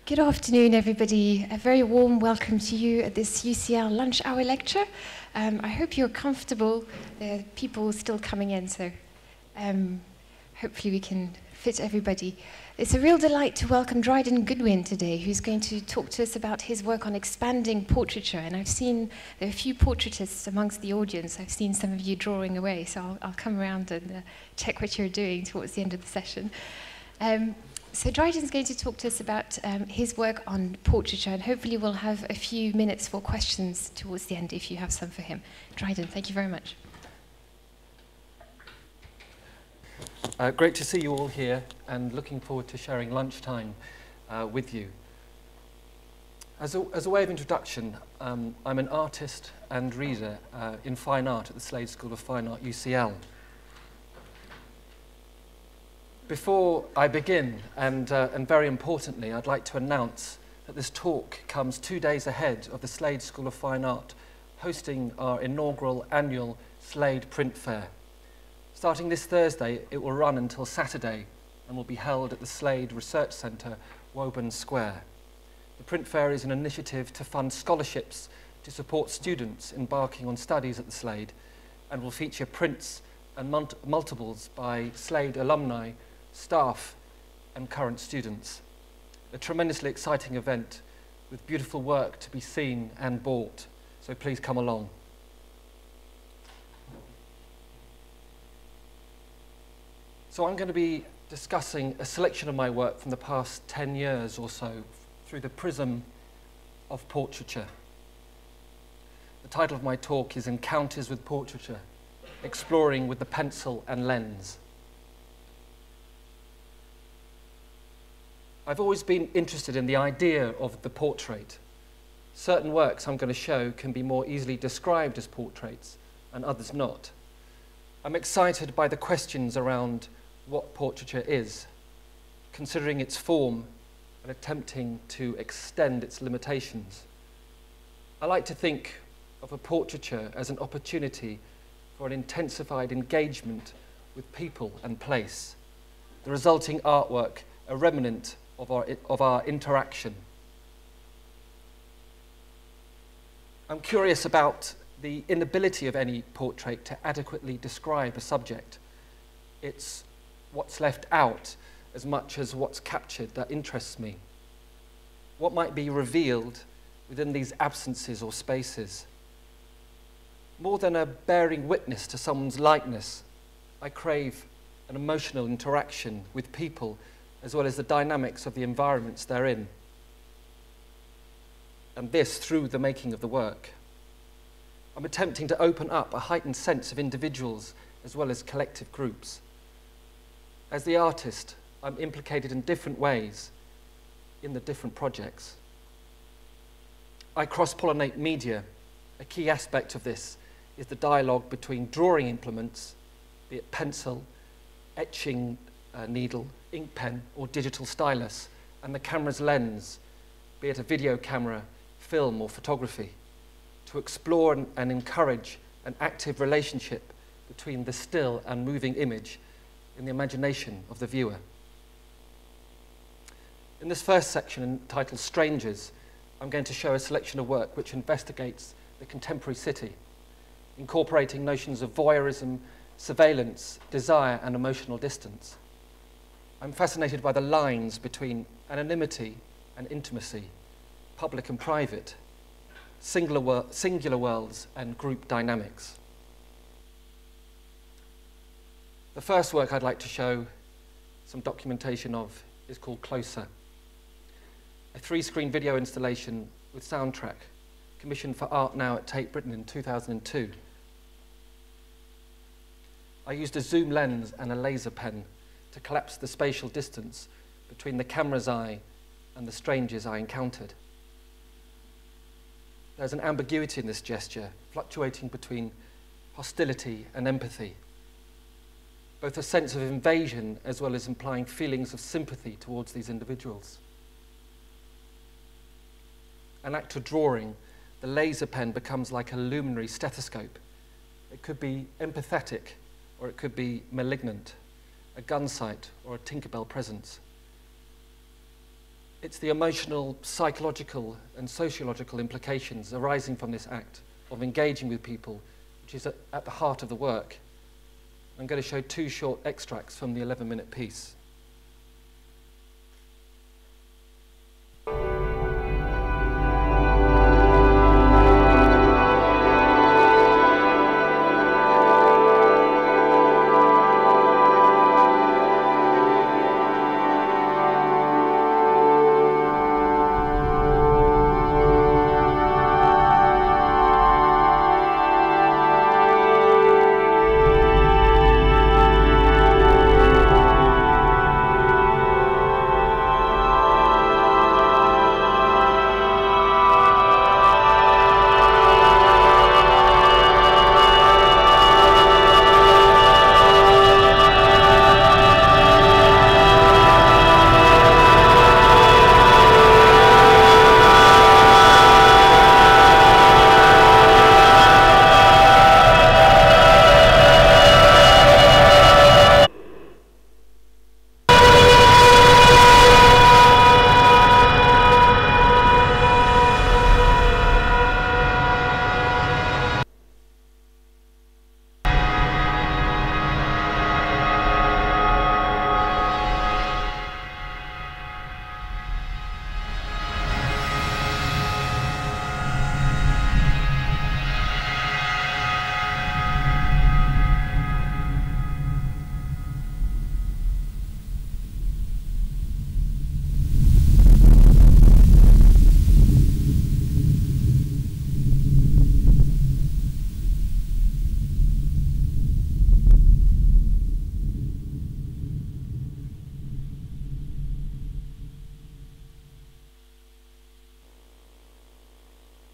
Good afternoon, everybody. A very warm welcome to you at this UCL lunch hour lecture. I hope you're comfortable. There are people still coming in, so hopefully we can fit everybody. It's a real delight to welcome Dryden Goodwin today, who's going to talk to us about his work on expanding portraiture. And I've seen there are a few portraitists amongst the audience. I've seen some of you drawing away, so I'll come around and check what you're doing towards the end of the session. So Dryden's going to talk to us about his work on portraiture, and hopefully we'll have a few minutes for questions towards the end if you have some for him. Dryden, thank you very much. Great to see you all here, and looking forward to sharing lunchtime with you. As a way of introduction, I'm an artist and reader in fine art at the Slade School of Fine Art, UCL. Before I begin, and very importantly, I'd like to announce that this talk comes 2 days ahead of the Slade School of Fine Art hosting our inaugural annual Slade Print Fair. Starting this Thursday, it will run until Saturday and will be held at the Slade Research Centre, Woburn Square. The Print Fair is an initiative to fund scholarships to support students embarking on studies at the Slade, and will feature prints and multiples by Slade alumni, staff and current students. A tremendously exciting event with beautiful work to be seen and bought, so please come along. So I'm going to be discussing a selection of my work from the past 10 years or so through the prism of portraiture. The title of my talk is Encounters with Portraiture, Exploring with the Pencil and Lens. I've always been interested in the idea of the portrait. Certain works I'm going to show can be more easily described as portraits, and others not. I'm excited by the questions around what portraiture is, considering its form and attempting to extend its limitations. I like to think of a portraiture as an opportunity for an intensified engagement with people and place, the resulting artwork a remnant of our interaction. I'm curious about the inability of any portrait to adequately describe a subject. It's what's left out as much as what's captured that interests me. What might be revealed within these absences or spaces? More than a bearing witness to someone's likeness, I crave an emotional interaction with people as well as the dynamics of the environments they're in. And this through the making of the work. I'm attempting to open up a heightened sense of individuals as well as collective groups. As the artist, I'm implicated in different ways in the different projects. I cross-pollinate media. A key aspect of this is the dialogue between drawing implements, be it pencil, etching needle, ink pen, or digital stylus, and the camera's lens, be it a video camera, film, or photography, to explore and encourage an active relationship between the still and moving image in the imagination of the viewer. In this first section, entitled Strangers, I'm going to show a selection of work which investigates the contemporary city, incorporating notions of voyeurism, surveillance, desire, and emotional distance. I'm fascinated by the lines between anonymity and intimacy, public and private, singular worlds and group dynamics. The first work I'd like to show some documentation of is called Closer, a 3-screen video installation with soundtrack commissioned for Art Now at Tate Britain in 2002. I used a zoom lens and a laser pen to collapse the spatial distance between the camera's eye and the strangers I encountered. There's an ambiguity in this gesture, fluctuating between hostility and empathy, both a sense of invasion as well as implying feelings of sympathy towards these individuals. An act of drawing, the laser pen becomes like a luminary stethoscope. It could be empathetic or it could be malignant, a gun sight or a Tinkerbell presence. It's the emotional, psychological and sociological implications arising from this act of engaging with people, which is at the heart of the work. I'm going to show two short extracts from the 11-minute piece.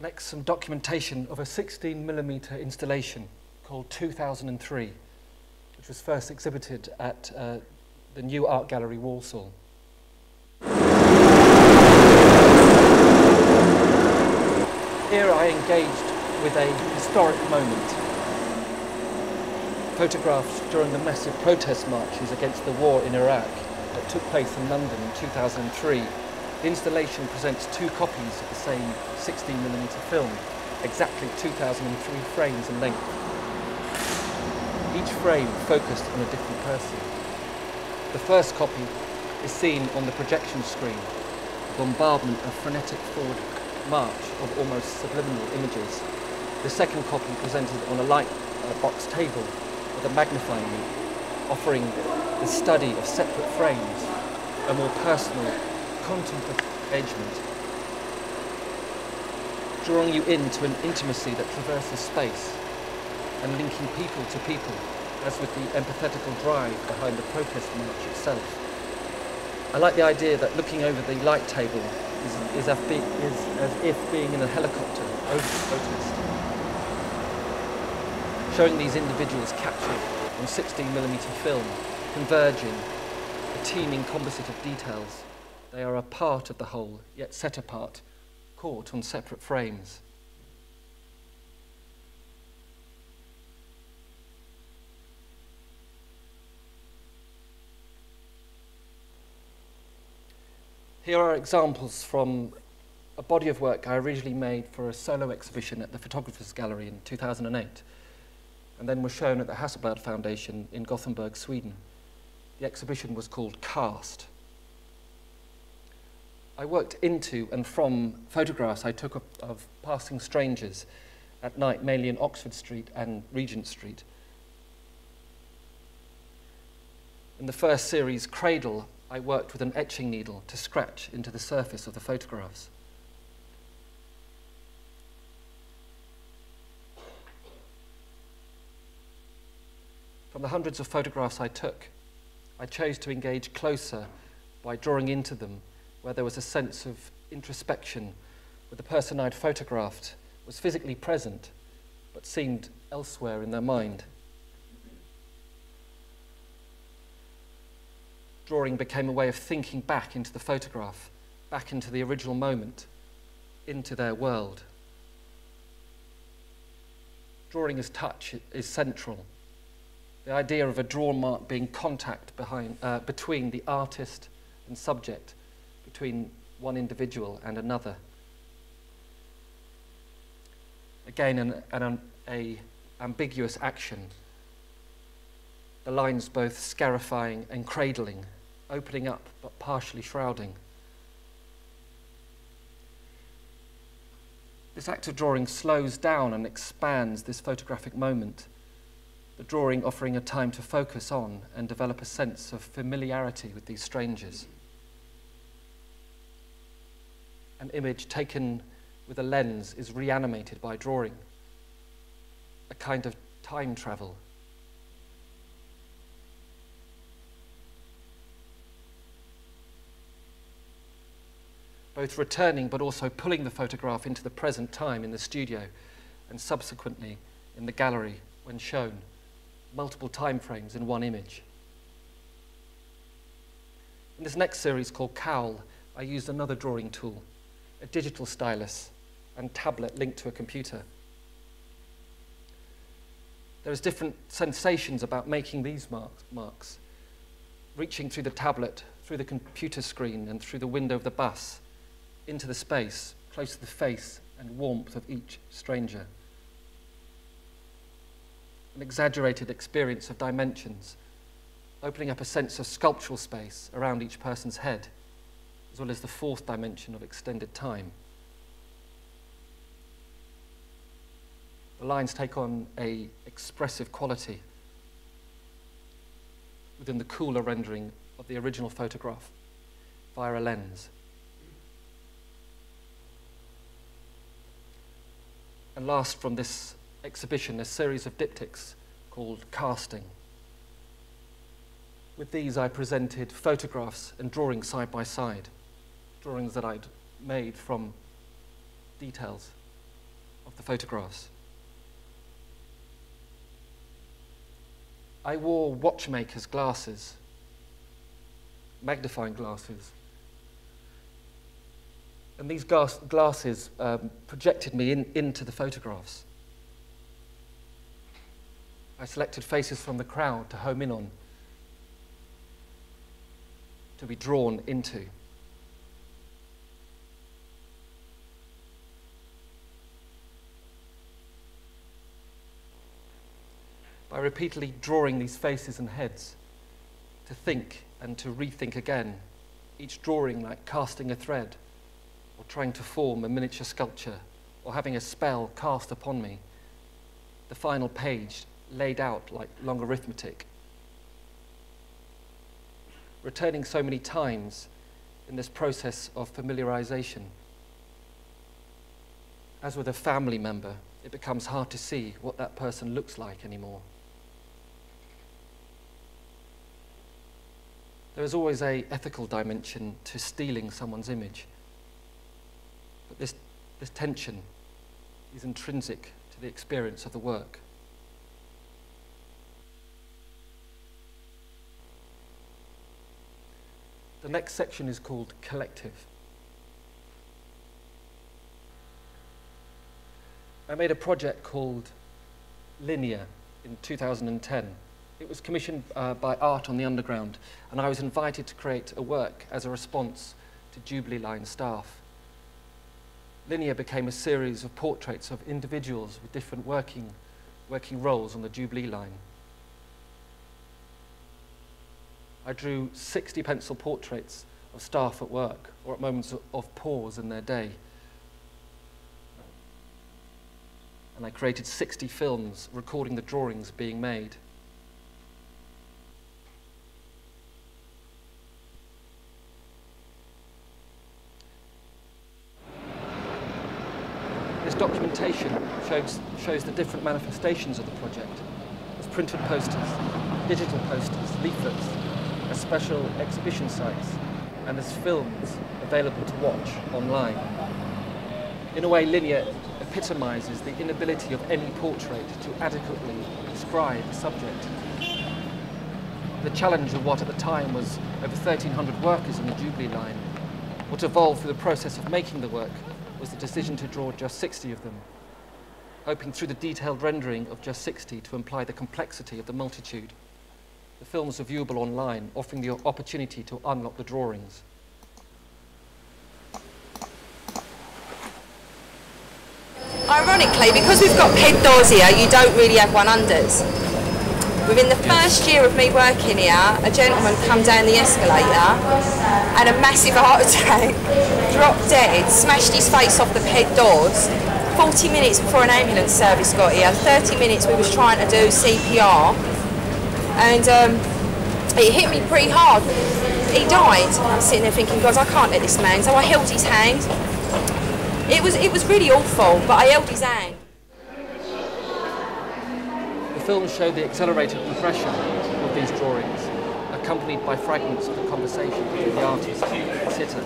Next, some documentation of a 16mm installation called 2003, which was first exhibited at the New Art Gallery, Walsall. Here I engaged with a historic moment. Photographed during the massive protest marches against the war in Iraq that took place in London in 2003. The installation presents two copies of the same 16mm film, exactly 2003 frames in length. Each frame focused on a different person. The first copy is seen on the projection screen, a bombardment of frenetic forward march of almost subliminal images. The second copy presented on a light box table with a magnifying loop, offering the study of separate frames, a more personal, contemplative engagement, drawing you into an intimacy that traverses space and linking people to people, as with the empathetical drive behind the protest march itself. I like the idea that looking over the light table is as if being in a helicopter over the protest. Showing these individuals captured on 16mm film, converging, a teeming composite of details. They are a part of the whole, yet set apart, caught on separate frames. Here are examples from a body of work I originally made for a solo exhibition at the Photographers Gallery in 2008, and then was shown at the Hasselblad Foundation in Gothenburg, Sweden. The exhibition was called Cast. I worked into and from photographs I took of passing strangers at night, mainly in Oxford Street and Regent Street. In the first series, Cradle, I worked with an etching needle to scratch into the surface of the photographs. From the hundreds of photographs I took, I chose to engage closer by drawing into them, where there was a sense of introspection, where the person I'd photographed was physically present, but seemed elsewhere in their mind. Drawing became a way of thinking back into the photograph, back into the original moment, into their world. Drawing as touch is central. The idea of a drawn mark being contact between the artist and subject, between one individual and another. Again, an ambiguous action. The lines both scarifying and cradling, opening up but partially shrouding. This act of drawing slows down and expands this photographic moment, the drawing offering a time to focus on and develop a sense of familiarity with these strangers. An image taken with a lens is reanimated by drawing, a kind of time travel. Both returning but also pulling the photograph into the present time in the studio and subsequently in the gallery when shown, multiple time frames in one image. In this next series called Cowl, I used another drawing tool, a digital stylus and tablet linked to a computer. There's different sensations about making these marks, reaching through the tablet, through the computer screen and through the window of the bus, into the space, close to the face and warmth of each stranger. An exaggerated experience of dimensions, opening up a sense of sculptural space around each person's head, as well as the fourth dimension of extended time. The lines take on an expressive quality within the cooler rendering of the original photograph via a lens. And last from this exhibition, a series of diptychs called Casting. With these I presented photographs and drawings side by side, drawings that I'd made from details of the photographs. I wore watchmaker's glasses, magnifying glasses, and these glasses projected me into the photographs. I selected faces from the crowd to home in on, to be drawn into. By repeatedly drawing these faces and heads, to think and to rethink again, each drawing like casting a thread, or trying to form a miniature sculpture, or having a spell cast upon me, the final page laid out like long arithmetic. Returning so many times in this process of familiarization. As with a family member, it becomes hard to see what that person looks like anymore. There is always an ethical dimension to stealing someone's image. But this tension is intrinsic to the experience of the work. The next section is called Collective. I made a project called Linear in 2010. It was commissioned by Art on the Underground, and I was invited to create a work as a response to Jubilee Line staff. Linear became a series of portraits of individuals with different working roles on the Jubilee Line. I drew 60 pencil portraits of staff at work or at moments of pause in their day. And I created 60 films recording the drawings being made. This documentation shows the different manifestations of the project. There's printed posters, digital posters, leaflets, as special exhibition sites, and there's films available to watch online. In a way, Linear epitomizes the inability of any portrait to adequately describe a subject. The challenge of what at the time was over 1,300 workers on the Jubilee Line, what evolved through the process of making the work, was the decision to draw just 60 of them, hoping through the detailed rendering of just 60 to imply the complexity of the multitude. The films are viewable online, offering the opportunity to unlock the drawings. Ironically, because we've got ped doors here, you don't really have one-unders. Within the first year of me working here, a gentleman come down the escalator and a massive heart attack, dropped dead, smashed his face off the ped doors. 40 minutes before an ambulance service got here, 30 minutes we was trying to do CPR, and it hit me pretty hard. He died. I'm sitting there thinking, God, I can't let this man. So I held his hand. It was really awful, but I held his hand. The film showed the accelerated progression of these drawings, accompanied by fragments of the conversation between the artist and sitter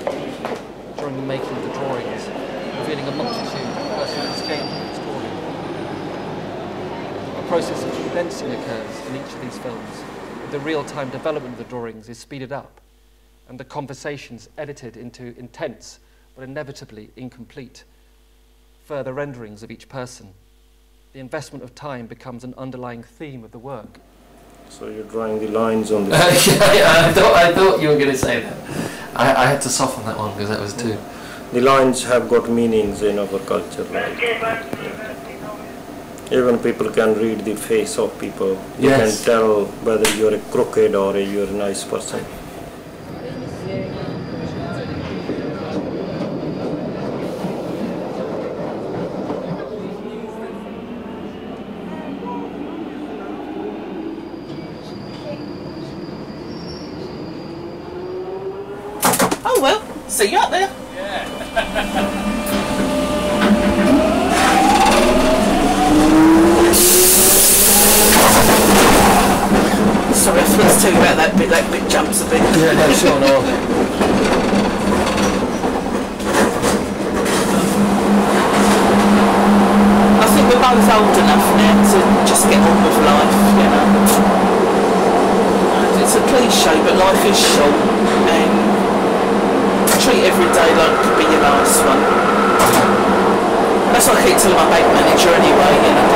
during the making of the drawings, revealing a multitude of personal exchanges story. A process of condensing occurs in each of these films. The real-time development of the drawings is speeded up, and the conversations edited into intense, but inevitably incomplete, further renderings of each person. The investment of time becomes an underlying theme of the work. So you're drawing the lines on the... I thought you were going to say that. I had to soften that one because that was too... The lines have got meanings in our culture. Like, even people can read the face of people. You can tell whether you're a crooked or you're a nice person. Oh well, see you up there. Sorry, I forgot to tell you about that bit jumps a bit. Yeah, no, sure, no. I think we're both old enough now to just get on with life, you know. It's a cliche, but life is short, and treat every day like it could be your last one. That's what I keep telling my bank manager anyway, you know.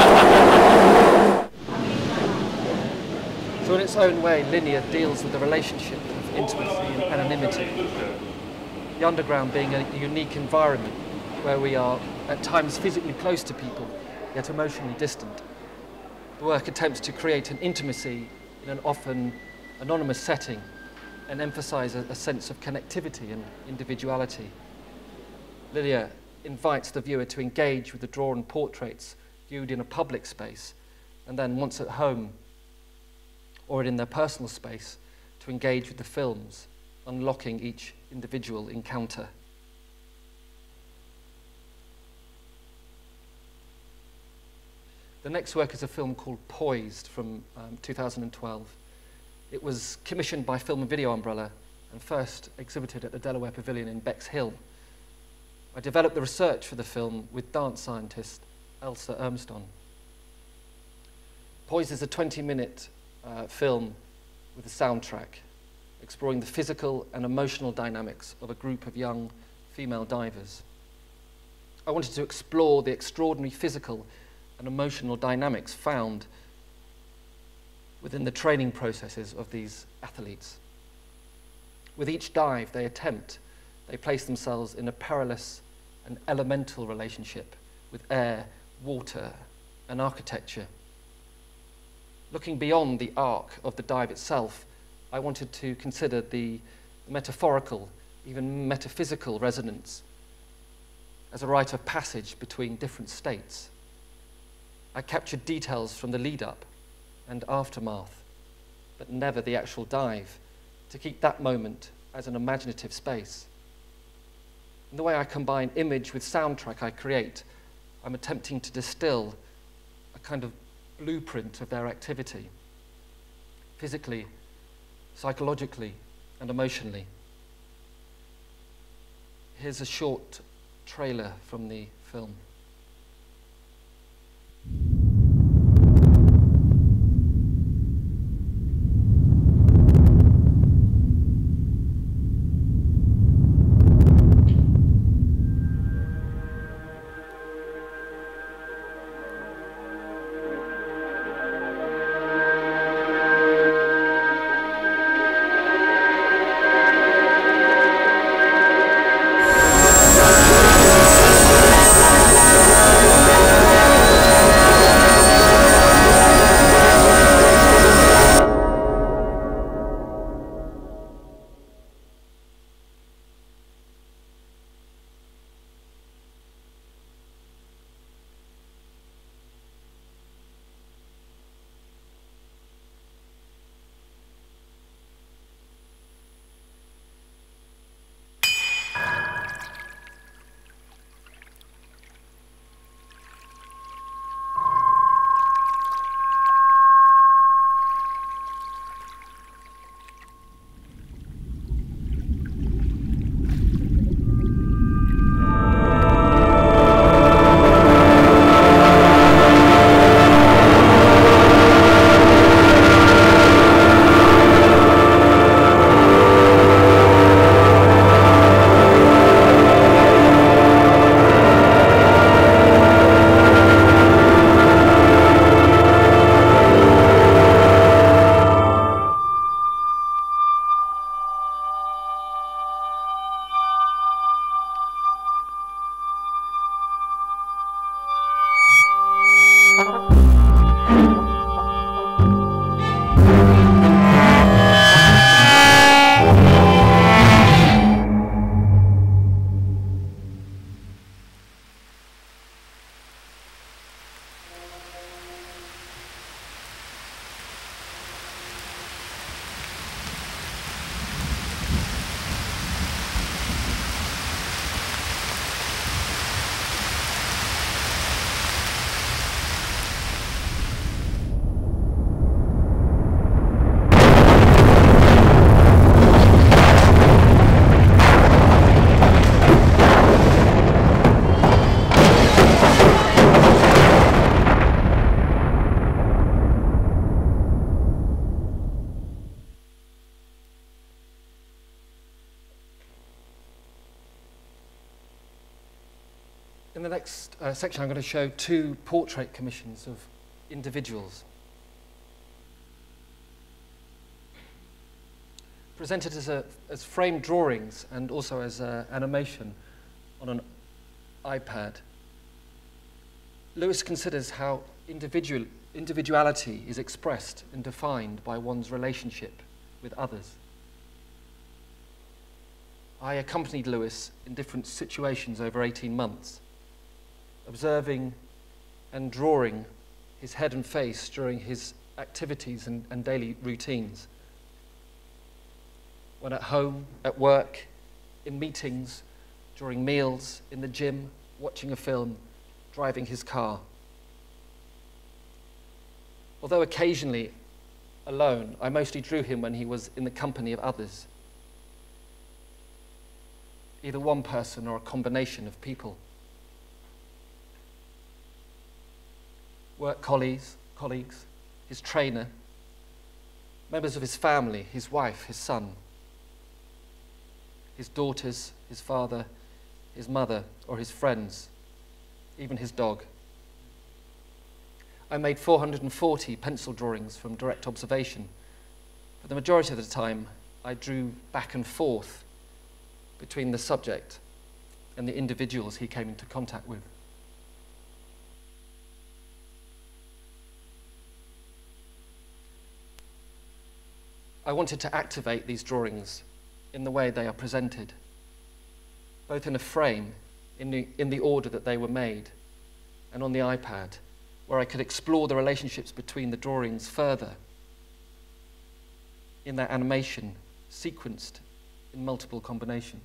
So in its own way, Linear deals with the relationship of intimacy and anonymity. The underground being a unique environment where we are at times physically close to people, yet emotionally distant. The work attempts to create an intimacy in an often anonymous setting and emphasize a sense of connectivity and individuality. Lilia invites the viewer to engage with the drawn portraits viewed in a public space, and then once at home or in their personal space, to engage with the films, unlocking each individual encounter. The next work is a film called Poised from 2012. It was commissioned by Film and Video Umbrella and first exhibited at the Delaware Pavilion in Bexhill. I developed the research for the film with dance scientist Elsa Ermston. Poised is a 20-minute film with a soundtrack, exploring the physical and emotional dynamics of a group of young female divers. I wanted to explore the extraordinary physical and emotional dynamics found within the training processes of these athletes. With each dive they place themselves in a perilous and elemental relationship with air, water, and architecture. Looking beyond the arc of the dive itself, I wanted to consider the metaphorical, even metaphysical resonance as a rite of passage between different states. I captured details from the lead-up and aftermath, but never the actual dive, to keep that moment as an imaginative space. In the way I combine image with soundtrack I create, I'm attempting to distill a kind of blueprint of their activity, physically, psychologically, and emotionally. Here's a short trailer from the film. In the next section, I'm going to show two portrait commissions of individuals. Presented as framed drawings and also as animation on an iPad. Lewis considers how individuality is expressed and defined by one's relationship with others. I accompanied Lewis in different situations over 18 months, observing and drawing his head and face during his activities and daily routines. When at home, at work, in meetings, during meals, in the gym, watching a film, driving his car. Although occasionally alone, I mostly drew him when he was in the company of others. Either one person or a combination of people. Work colleagues, his trainer, members of his family, his wife, his son, his daughters, his father, his mother, or his friends, even his dog. I made 440 pencil drawings from direct observation, but the majority of the time I drew back and forth between the subject and the individuals he came into contact with. I wanted to activate these drawings in the way they are presented, both in a frame, in the order that they were made, and on the iPad, where I could explore the relationships between the drawings further in their animation, sequenced in multiple combinations.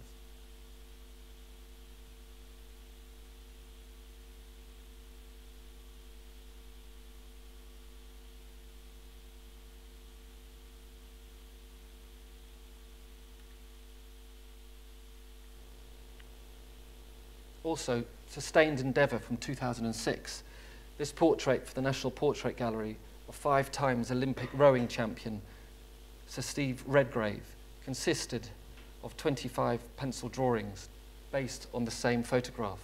Also, sustained endeavour from 2006, this portrait for the National Portrait Gallery of 5 times Olympic rowing champion Sir Steve Redgrave consisted of 25 pencil drawings based on the same photograph,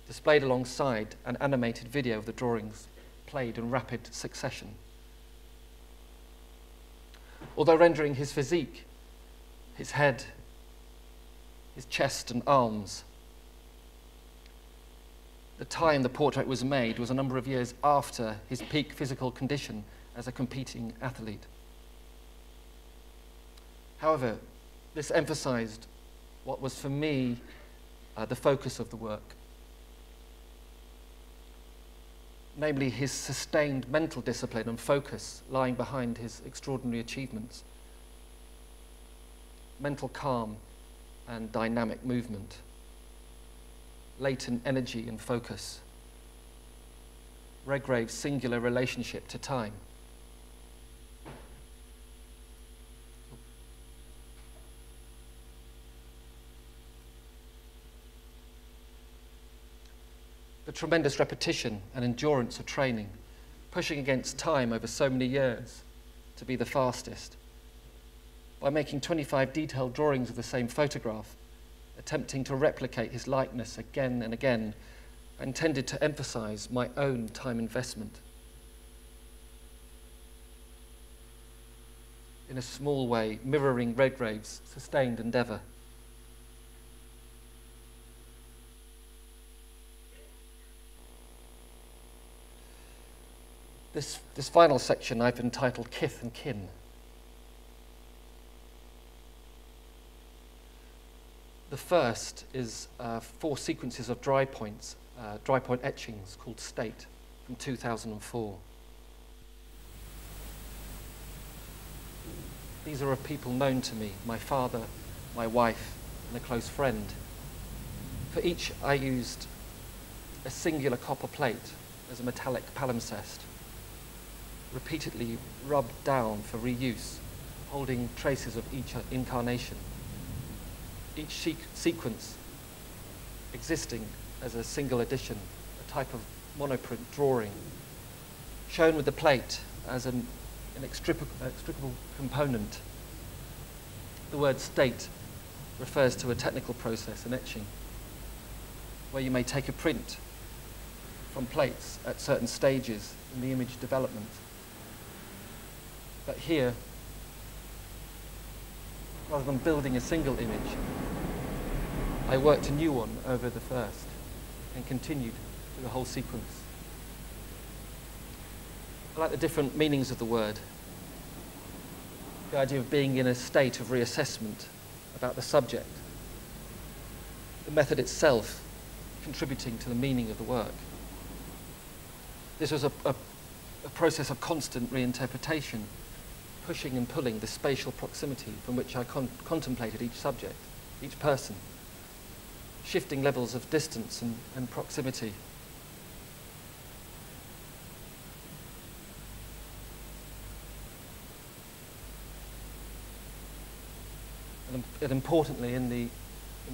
displayed alongside an animated video of the drawings played in rapid succession. Although rendering his physique, his head, his chest and arms, the time the portrait was made was a number of years after his peak physical condition as a competing athlete. However, this emphasized what was for me the focus of the work, namely his sustained mental discipline and focus lying behind his extraordinary achievements, mental calm and dynamic movement, latent energy and focus, Redgrave's singular relationship to time. The tremendous repetition and endurance of training, pushing against time over so many years to be the fastest. By making 25 detailed drawings of the same photograph, attempting to replicate his likeness again and again, I intended to emphasize my own time investment. In a small way, mirroring Redgrave's sustained endeavor. This final section I've entitled Kith and Kin. The first is 4 sequences of dry point etchings called State from 2004. These are of people known to me, my father, my wife, and a close friend. For each I used a singular copper plate as a metallic palimpsest, repeatedly rubbed down for reuse, holding traces of each incarnation. Each sequence existing as a single edition, a type of monoprint drawing, shown with the plate as an inextricable component. The word state refers to a technical process in etching. where you may take a print from plates at certain stages in the image development. But here, rather than building a single image, I worked a new one over the first and continued through the whole sequence. I like the different meanings of the word. The idea of being in a state of reassessment about the subject. The method itself contributing to the meaning of the work. This was a process of constant reinterpretation, pushing and pulling the spatial proximity from which I contemplated each subject, each person, shifting levels of distance and proximity. And importantly, in the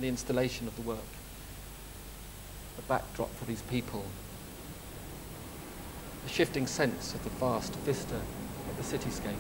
installation of the work, the backdrop for these people, the shifting sense of the vast vista of the cityscape.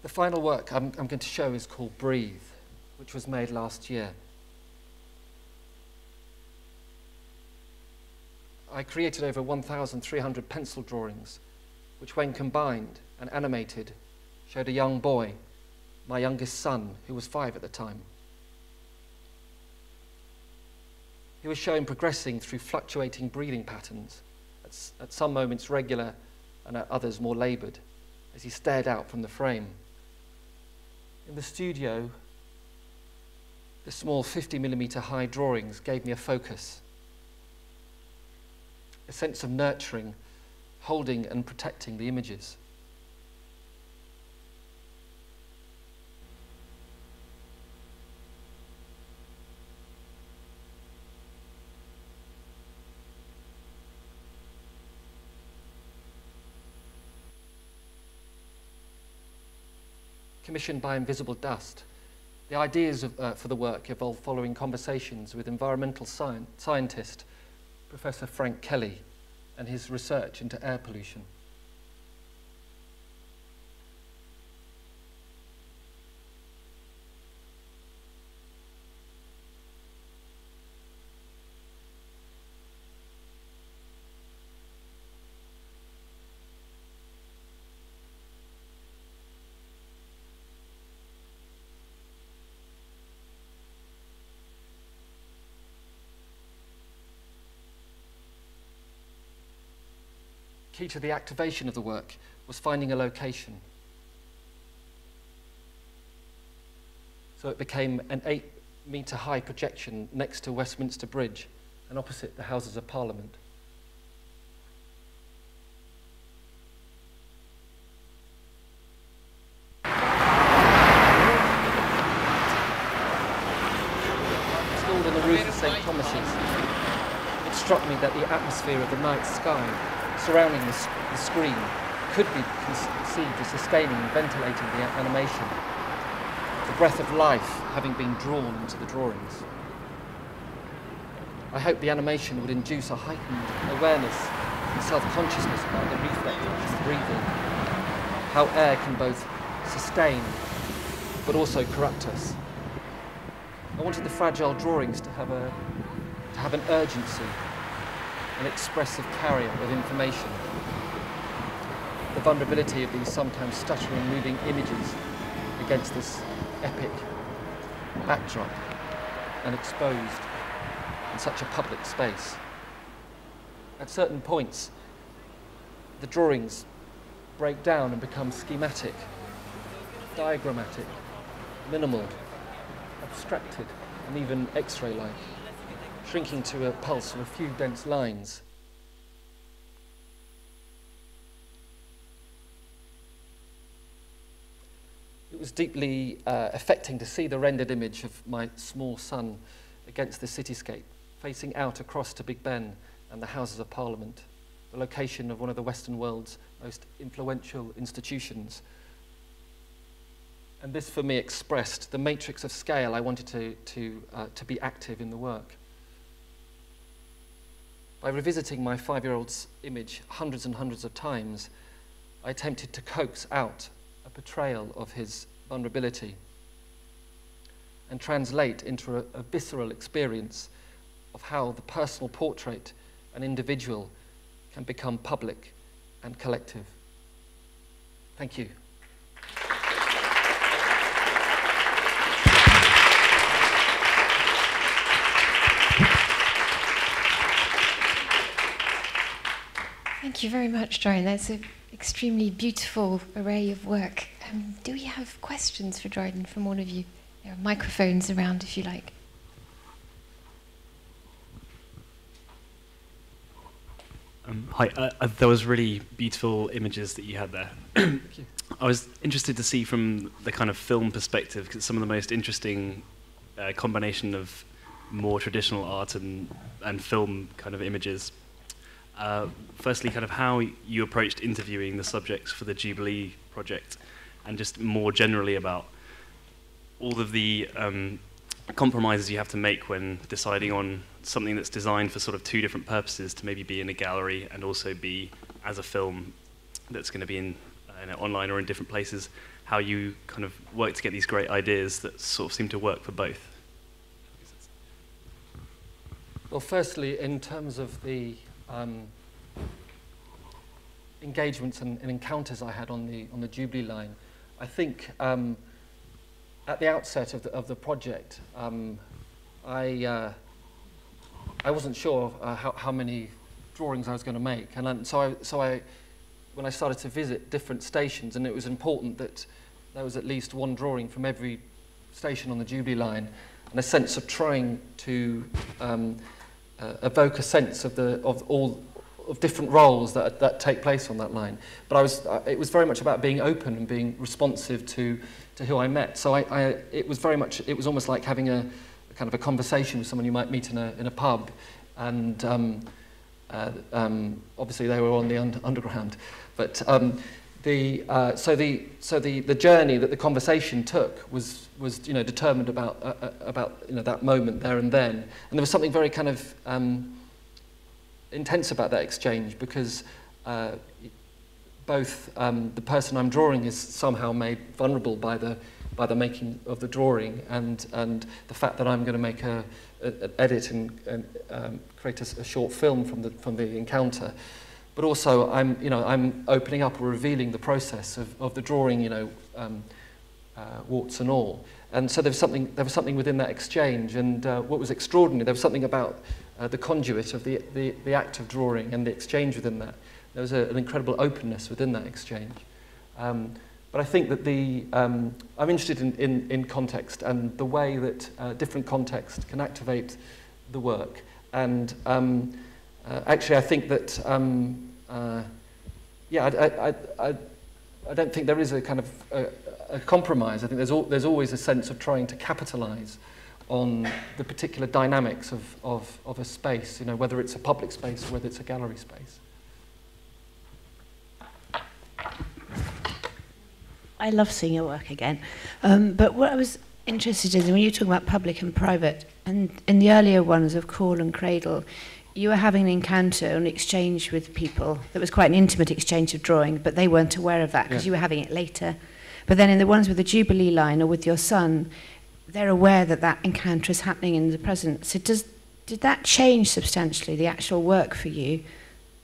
The final work I'm going to show is called Breathe, which was made last year. I created over 1,300 pencil drawings, which when combined and animated, showed a young boy, my youngest son, who was 5 at the time. He was shown progressing through fluctuating breathing patterns, at some moments regular and at others more laboured, as he stared out from the frame. In the studio, the small 50mm high drawings gave me a focus, a sense of nurturing, holding and protecting the images. Commissioned by Invisible Dust, the ideas for the work evolved following conversations with environmental scientist Professor Frank Kelly and his research into air pollution. Key to the activation of the work was finding a location. So it became an 8-metre high projection next to Westminster Bridge and opposite the Houses of Parliament. Installed on the roof of St. Thomas's, it struck me that the atmosphere of the night sky surrounding the screen could be conceived as sustaining and ventilating the animation, the breath of life having been drawn into the drawings. I hope the animation would induce a heightened awareness and self-consciousness about the reflex of breathing, how air can both sustain but also corrupt us. I wanted the fragile drawings to have an urgency, an expressive carrier of information. The vulnerability of these sometimes stuttering, moving images against this epic backdrop and exposed in such a public space. At certain points, the drawings break down and become schematic, diagrammatic, minimal, abstracted, and even X-ray-like, shrinking to a pulse of a few dense lines. was deeply affecting to see the rendered image of my small son against the cityscape, facing out across to Big Ben and the Houses of Parliament, the location of one of the Western world's most influential institutions. And this, for me, expressed the matrix of scale I wanted to be active in the work. By revisiting my 5-year-old's image hundreds and hundreds of times, I attempted to coax out a portrayal of his vulnerability and translate into a visceral experience of how the personal portrait and individual can become public and collective. Thank you. Thank you very much, Dryden. That's an extremely beautiful array of work. Do we have questions for Dryden from all of you? There are microphones around if you like. Hi, there was really beautiful images that you had there. Thank you. I was interested to see from the kind of film perspective, because some of the most interesting combination of more traditional art and film kind of images. Firstly, kind of how you approached interviewing the subjects for the Jubilee project, and just more generally about all of the compromises you have to make when deciding on something that's designed for sort of two different purposes, to maybe be in a gallery and also be as a film that's going to be in online or in different places, how you kind of work to get these great ideas that sort of seem to work for both. Well, firstly, in terms of the engagements and encounters I had on the Jubilee line, I think at the outset of the project, I wasn't sure how many drawings I was going to make, and so when I started to visit different stations, and it was important that there was at least one drawing from every station on the Jubilee line, and a sense of trying to evoke a sense of different roles that take place on that line. But it was very much about being open and being responsive to who I met. So it was almost like having a kind of a conversation with someone you might meet in a pub, and obviously they were on the underground. But the journey that the conversation took was determined about that moment there and then, and there was something very kind of intense about that exchange, because both the person I'm drawing is somehow made vulnerable by the making of the drawing, and the fact that I'm going to make an edit and create a short film from the encounter. But also I'm opening up or revealing the process of the drawing, warts and all. And so there was something within that exchange, and what was extraordinary, there was something about the conduit of the act of drawing and the exchange within that. There was an incredible openness within that exchange. But I think that I'm interested in context and the way that different contexts can activate the work. And actually, I think that I don't think there is a kind of a compromise. I think there's always a sense of trying to capitalize on the particular dynamics of a space, whether it's a public space or whether it's a gallery space. I love seeing your work again. But what I was interested in, when you talk about public and private, and in the earlier ones of Call and Cradle, you were having an encounter, an exchange with people that was quite an intimate exchange of drawing, but they weren't aware of that because you were having it later. But then in the ones with the Jubilee line or with your son, they're aware that that encounter is happening in the present. So did that change substantially the actual work for you?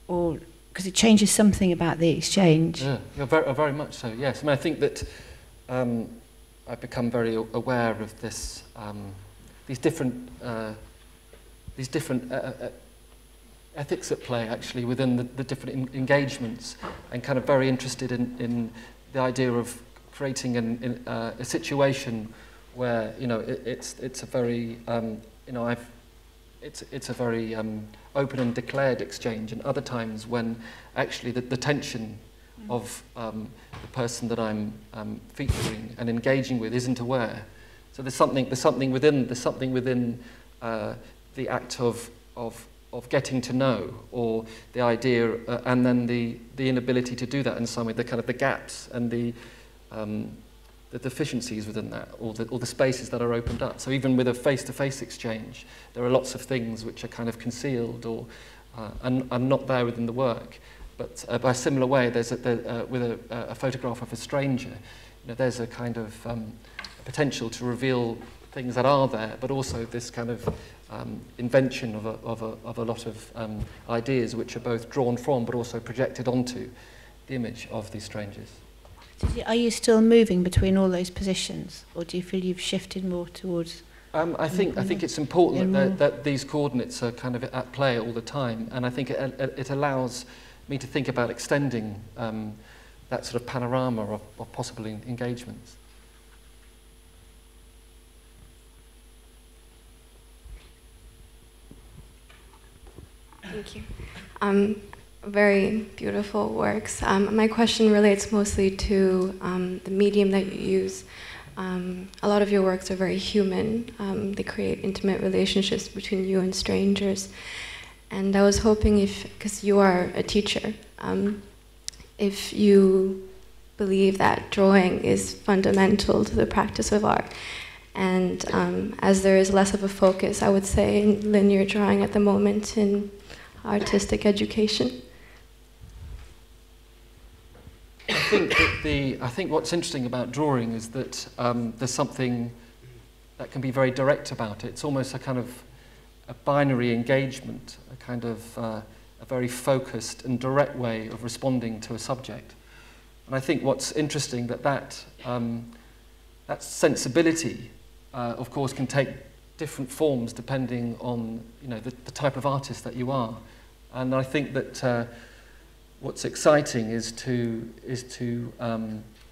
Or because it changes something about the exchange? Yeah, very much so, yes. I mean, I think that I've become very aware of this, these different ethics at play, actually, within the different engagements, and kind of very interested in the idea of creating a situation where it's a very it's a very open and declared exchange, and other times when actually the tension of the person that I'm featuring and engaging with isn't aware. So there's something within the act of getting to know, or the idea, and then the inability to do that in some way, the kind of the gaps and the deficiencies within that, or the spaces that are opened up. So even with a face-to-face exchange, there are lots of things which are kind of concealed or and not there within the work. But by a similar way, with a photograph of a stranger, there's a kind of potential to reveal things that are there, but also this kind of invention of a lot of ideas which are both drawn from but also projected onto the image of these strangers. Are you still moving between all those positions, or do you feel you've shifted more towards? I think it's important that these coordinates are kind of at play all the time, and I think it allows me to think about extending that sort of panorama of possible engagements. Thank you. Very beautiful works. My question relates mostly to the medium that you use. A lot of your works are very human. They create intimate relationships between you and strangers. And I was hoping, because you are a teacher, if you believe that drawing is fundamental to the practice of art. And as there is less of a focus, I would say, in linear drawing at the moment in artistic education. I think what's interesting about drawing is that there's something that can be very direct about it. It's almost a kind of a binary engagement, a kind of a very focused and direct way of responding to a subject. And I think what's interesting that sensibility, of course, can take different forms depending on the type of artist that you are. And I think that what's exciting is to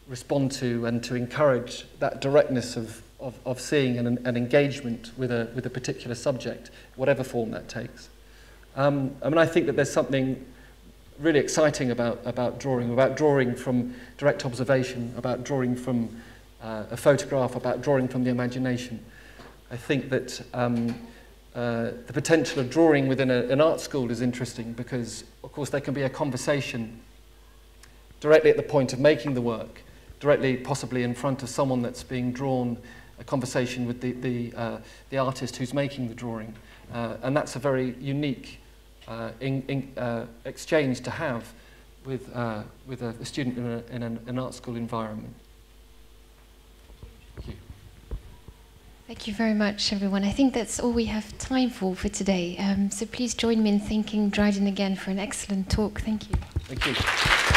respond to and to encourage that directness of seeing an engagement with a particular subject, whatever form that takes. I mean, I think that there's something really exciting about drawing from direct observation, about drawing from a photograph, about drawing from the imagination. I think that the potential of drawing within an art school is interesting because, of course, there can be a conversation directly at the point of making the work, directly possibly in front of someone that's being drawn, a conversation with the artist who's making the drawing. And that's a very unique exchange to have with a student in an art school environment. Thank you. Thank you very much, everyone. I think that's all we have time for today. So please join me in thanking Dryden again for an excellent talk. Thank you. Thank you.